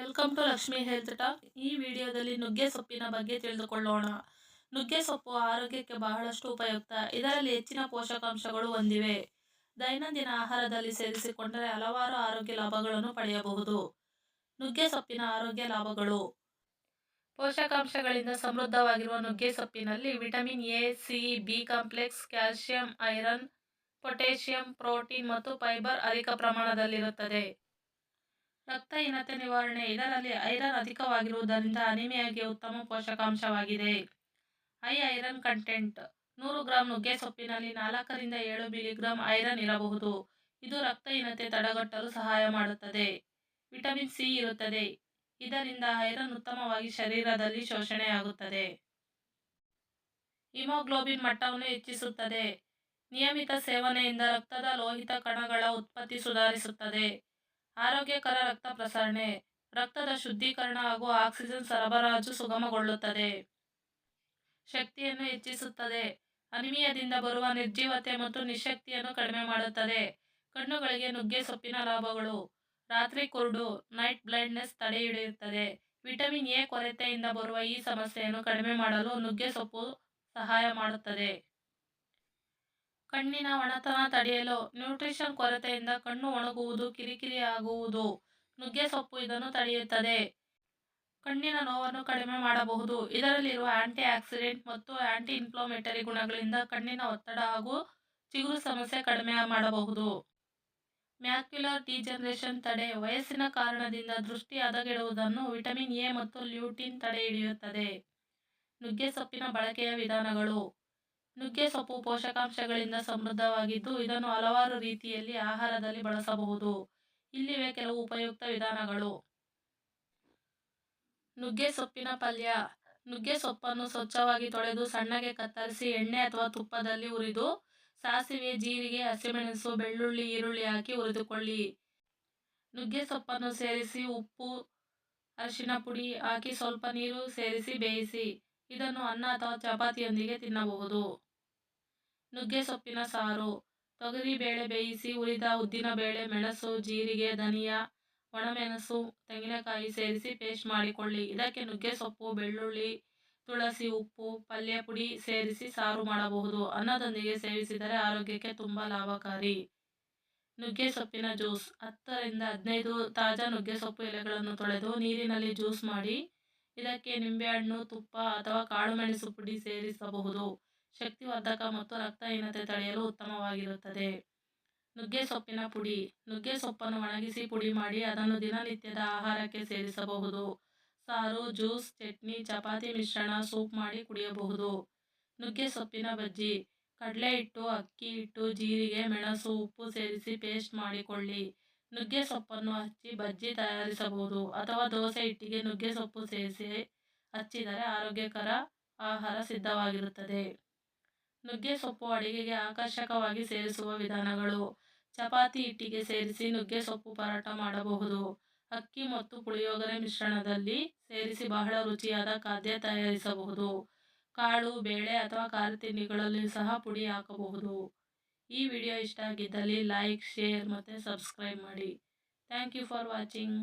Welcome to Lakshmi health talk. ಈ ವಿಡಿಯೋದಲ್ಲಿ ನುಗ್ಗೆ ಸೊಪ್ಪಿನ ಬಗ್ಗೆ ತಿಳಿದುಕೊಳ್ಳೋಣ. ನುಗ್ಗೆ ಸೊಪ್ಪು ಆರೋಗ್ಯಕ್ಕೆ ಬಹಳಷ್ಟು ಉಪಯುಕ್ತ. ಇದರಲ್ಲಿ ಹೆಚ್ಚಿನ ಪೋಷಕಾಂಶಗಳು ಹೊಂದಿವೆ. ದೈನಂದಿನ ಆಹಾರದಲ್ಲಿ ಸೇರಿಸಿಕೊಂಡರೆ ಹಲವಾರು ಆರೋಗ್ಯ ಲಾಭಗಳನ್ನು ಪಡೆಯಬಹುದು. ನುಗ್ಗೆ ಸೊಪ್ಪಿನ ಆರೋಗ್ಯ ಲಾಭಗಳು. ಪೋಷಕಾಂಶಗಳಿಂದ ಸಮೃದ್ಧವಾಗಿರುವ ನುಗ್ಗೆ ಸೊಪ್ಪಿನಲ್ಲಿ vitamin A, C, B complex, calcium, iron, potassium, protein ಮತ್ತು ಫೈಬರ್ ಅಧಿಕ ಪ್ರಮಾಣದಲ್ಲಿರುತ್ತದೆ. ರಕ್ತಹೀನತೆ ನಿವಾರಣೆ. ಇದರಲ್ಲಿ ಐರನ್ ಅಧಿಕವಾಗಿರುವುದರಿಂದ ಅನಿಮಿಯಾಗೆ ಉತ್ತಮ ಪೋಷಕಾಂಶವಾಗಿದೆ. High iron content. 100 ಗ್ರಾಂ ನುಗ್ಗೆ ಸೊಪ್ಪಿನಲ್ಲಿ 4 ರಿಂದ 7 ಮಿಲಿಗ್ರಾಂ ಐರನ್ ಇರಬಹುದು. ಇದು ರಕ್ತಹೀನತೆ ತಡೆಗಟ್ಟಲು ಸಹಾಯ ಮಾಡುತ್ತದೆ. ವಿಟಮಿನ್ ಸಿ ಇರುತ್ತದೆ. ಇದರಿಂದ ಐರನ್ ಉತ್ತಮವಾಗಿ ಶರೀರದಲ್ಲಿ ಶೋಷಣೆಯಾಗುತ್ತದೆ. ಹಿಮೋಗ್ಲೋಬಿನ್ ಮಟ್ಟವನ್ನು ಹೆಚ್ಚಿಸುತ್ತದೆ. ನಿಯಮಿತ ಸೇವನೆಯಿಂದ ರಕ್ತದ ಲೋಹಿತ ಕಣಗಳ ಉತ್ಪತ್ತಿ ಸುಧಾರಿಸುತ್ತದೆ. ಆರೋಗ್ಯಕರ ರಕ್ತ ಪ್ರಸರಣೆ. ರಕ್ತದ ಶುದ್ಧೀಕರಣ ಹಾಗೂ ಆಕ್ಸಿಜನ್ ಸರಬರಾಜು ಸುಗಮಗೊಳ್ಳುತ್ತದೆ. ಶಕ್ತಿಯನ್ನು ಹೆಚ್ಚಿಸುತ್ತದೆ. ಅನಿಮಿಯಾದಿಂದ ಬರುವ ನಿರ್ಜೀವತೆ ಮತ್ತು ನಿಶಕ್ತಿಯನ್ನು ಕಡಿಮೆ ಮಾಡುತ್ತದೆ. ಕಣ್ಣುಗಳಿಗೆ ನುಗ್ಗೆ ಸೊಪ್ಪಿನ ಲಾಭಗಳು. ರಾತ್ರಿ ಕುರುಡು ನೈಟ್ ಬ್ಲೈಂಡ್ನೆಸ್ ತಡೆಹಿಡಿಯುತ್ತದೆ. ವಿಟಮಿನ್ ಎ ಕೊರತೆಯಿಂದ ಬರುವ ಈ ಸಮಸ್ಯೆಯನ್ನು ಕಡಿಮೆ ಮಾಡಲು ನುಗ್ಗೆ ಸೊಪ್ಪು ಸಹಾಯ ಮಾಡುತ್ತದೆ. ಕಣ್ಣಿನ ಒಣತನ ತಡೆಯಲು. ನ್ಯೂಟ್ರಿಷನ್ ಕೊರತೆಯಿಂದ ಕಣ್ಣು ಒಣಗುವುದು, ಕಿರಿಕಿರಿ ಆಗುವುದು. ನುಗ್ಗೆ ಸೊಪ್ಪು ಇದನ್ನು ತಡೆಯುತ್ತದೆ. ಕಣ್ಣಿನ ನೋವನ್ನು ಕಡಿಮೆ ಮಾಡಬಹುದು. ಇದರಲ್ಲಿರುವ ಆಂಟಿ ಆಕ್ಸಿಡೆಂಟ್ ಮತ್ತು ಆಂಟಿ ಇನ್ಫ್ಲಮೇಟರಿ ಗುಣಗಳಿಂದ ಕಣ್ಣಿನ ಒತ್ತಡ ಹಾಗೂ ಚಿಗುರು ಸಮಸ್ಯೆ ಕಡಿಮೆ ಮಾಡಬಹುದು. ಮ್ಯಾಕ್ಯುಲರ್ ಡಿಜನರೇಷನ್ ತಡೆ. ವಯಸ್ಸಿನ ಕಾರಣದಿಂದ ದೃಷ್ಟಿ ಹದಗೆಡುವುದನ್ನು ವಿಟಮಿನ್ ಎ ಮತ್ತು ಲ್ಯೂಟಿನ್ ತಡೆಹಿಡಿಯುತ್ತದೆ. ನುಗ್ಗೆ ಸೊಪ್ಪಿನ ಬಳಕೆಯ ವಿಧಾನಗಳು. ನುಗ್ಗೆ ಸೊಪ್ಪು ಪೋಷಕಾಂಶಗಳಿಂದ ಸಮೃದ್ಧವಾಗಿದ್ದು ಇದನ್ನು ಹಲವಾರು ರೀತಿಯಲ್ಲಿ ಆಹಾರದಲ್ಲಿ ಬಳಸಬಹುದು. ಇಲ್ಲಿವೆ ಕೆಲವು ಉಪಯುಕ್ತ ವಿಧಾನಗಳು. ನುಗ್ಗೆ ಸೊಪ್ಪಿನ ಪಲ್ಯ. ನುಗ್ಗೆ ಸೊಪ್ಪನ್ನು ಸ್ವಚ್ಛವಾಗಿ ತೊಳೆದು ಸಣ್ಣಗೆ ಕತ್ತರಿಸಿ ಎಣ್ಣೆ ಅಥವಾ ತುಪ್ಪದಲ್ಲಿ ಹುರಿದು ಸಾಸಿವೆ, ಜೀರಿಗೆ, ಹಸಿಮೆಣಸು, ಬೆಳ್ಳುಳ್ಳಿ, ಈರುಳ್ಳಿ ಹಾಕಿ ಹುರಿದುಕೊಳ್ಳಿ. ನುಗ್ಗೆ ಸೊಪ್ಪನ್ನು ಸೇರಿಸಿ ಉಪ್ಪು, ಅರಿಶಿನ ಪುಡಿ ಹಾಕಿ ಸ್ವಲ್ಪ ನೀರು ಸೇರಿಸಿ ಬೇಯಿಸಿ. ಇದನ್ನು ಅನ್ನ ಅಥವಾ ಚಪಾತಿಯೊಂದಿಗೆ ತಿನ್ನಬಹುದು. ನುಗ್ಗೆ ಸೊಪ್ಪಿನ ಸಾರು. ತೊಗರಿ ಬೇಳೆ ಬೇಯಿಸಿ ಹುರಿದ ಉದ್ದಿನ ಬೇಳೆ, ಮೆಣಸು, ಜೀರಿಗೆ, ಧನಿಯಾ, ಒಣಮೆಣಸು, ತೆಂಗಿನಕಾಯಿ ಸೇರಿಸಿ ಪೇಸ್ಟ್ ಮಾಡಿಕೊಳ್ಳಿ. ಇದಕ್ಕೆ ನುಗ್ಗೆ ಸೊಪ್ಪು, ಬೆಳ್ಳುಳ್ಳಿ, ತುಳಸಿ, ಉಪ್ಪು, ಪಲ್ಯ ಪುಡಿ ಸೇರಿಸಿ ಸಾರು ಮಾಡಬಹುದು. ಅನ್ನದೊಂದಿಗೆ ಸೇವಿಸಿದರೆ ಆರೋಗ್ಯಕ್ಕೆ ತುಂಬಾ ಲಾಭಕಾರಿ. ನುಗ್ಗೆ ಸೊಪ್ಪಿನ ಜ್ಯೂಸ್. 10 ರಿಂದ 15 ತಾಜಾ ನುಗ್ಗೆ ಸೊಪ್ಪು ಎಲೆಗಳನ್ನು ತೊಳೆದು ನೀರಿನಲ್ಲಿ ಜ್ಯೂಸ್ ಮಾಡಿ ಇದಕ್ಕೆ ನಿಂಬೆಹಣ್ಣು, ತುಪ್ಪ ಅಥವಾ ಕಾಳುಮೆಣಸು ಪುಡಿ ಸೇರಿಸಬಹುದು. ಶಕ್ತಿವರ್ಧಕ ಮತ್ತು ರಕ್ತಹೀನತೆ ತಡೆಯಲು ಉತ್ತಮವಾಗಿರುತ್ತದೆ. ನುಗ್ಗೆ ಸೊಪ್ಪಿನ ಪುಡಿ. ನುಗ್ಗೆ ಸೊಪ್ಪನ್ನು ಒಣಗಿಸಿ ಪುಡಿ ಮಾಡಿ ಅದನ್ನು ದಿನನಿತ್ಯದ ಆಹಾರಕ್ಕೆ ಸೇರಿಸಬಹುದು. ಸಾರು, ಜ್ಯೂಸ್, ಚಟ್ನಿ, ಚಪಾತಿ ಮಿಶ್ರಣ, ಸೂಪ್ ಮಾಡಿ ಕುಡಿಯಬಹುದು. ನುಗ್ಗೆ ಸೊಪ್ಪಿನ ಬಜ್ಜಿ. ಕಡಲೆ ಹಿಟ್ಟು, ಅಕ್ಕಿ ಹಿಟ್ಟು, ಜೀರಿಗೆ, ಮೆಣಸು, ಉಪ್ಪು ಸೇರಿಸಿ ಪೇಸ್ಟ್ ಮಾಡಿಕೊಳ್ಳಿ. ನುಗ್ಗೆ ಸೊಪ್ಪನ್ನು ಹಚ್ಚಿ ಬಜ್ಜಿ ತಯಾರಿಸಬಹುದು ಅಥವಾ ದೋಸೆ ಹಿಟ್ಟಿಗೆ ನುಗ್ಗೆ ಸೊಪ್ಪು ಸೇರಿಸಿ ಹಚ್ಚಿದರೆ ಆರೋಗ್ಯಕರ ಆಹಾರ ಸಿದ್ಧವಾಗಿರುತ್ತದೆ. ನುಗ್ಗೆ ಸೊಪ್ಪು ಅಡಿಗೆಗೆ ಆಕರ್ಷಕವಾಗಿ ಸೇರಿಸುವ ವಿಧಾನಗಳು. ಚಪಾತಿ ಹಿಟ್ಟಿಗೆ ಸೇರಿಸಿ ನುಗ್ಗೆ ಸೊಪ್ಪು ಪರಾಟ ಮಾಡಬಹುದು. ಅಕ್ಕಿ ಮತ್ತು ಪುಳಿಯೋಗರೆ ಮಿಶ್ರಣದಲ್ಲಿ ಸೇರಿಸಿ ಬಹಳ ರುಚಿಯಾದ ಖಾದ್ಯ ತಯಾರಿಸಬಹುದು. ಕಾಳು, ಬೇಳೆ ಅಥವಾ ಖಾರ ತಿಂಡಿಗಳಲ್ಲಿ ಸಹ ಪುಡಿ ಹಾಕಬಹುದು. ಈ ವಿಡಿಯೋ ಇಷ್ಟ ಆಗಿದ್ದಲ್ಲಿ ಲೈಕ್, ಶೇರ್ ಮತ್ತು ಸಬ್ಸ್ಕ್ರೈಬ್ ಮಾಡಿ. Thank you for watching.